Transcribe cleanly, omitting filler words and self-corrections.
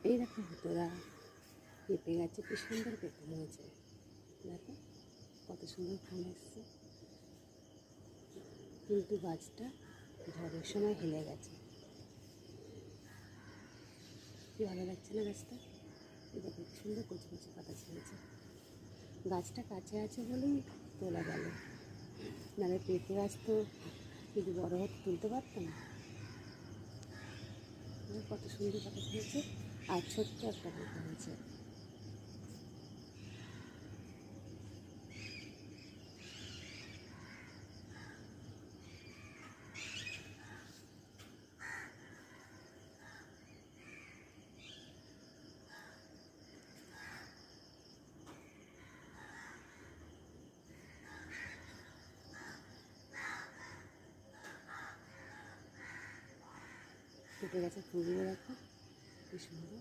এই দেখো তোরা পেঁপে গাছে কি সুন্দর পেঁপে হয়েছে। দেখো কত সুন্দর ফুল এসছে, কিন্তু গাছটা ঝড়ের সময় হেলে গেছে। কি ভালো লাগছে না গাছটা? এই দেখো কি সুন্দর কচি কচি পাতা ছেড়েছে। গাছটা কাছে আছে বলেই তোলা গেল, নাহলে পেঁপে গাছ তো যদি বড় হতে তুলতে পারতাম। কত সুন্দর পাতা ছেড়েছে, আর ছোট্ট একটা পেঁপে হয়েছে। পেঁপে গাছের ফুলগুলো দেখো কি সুন্দর।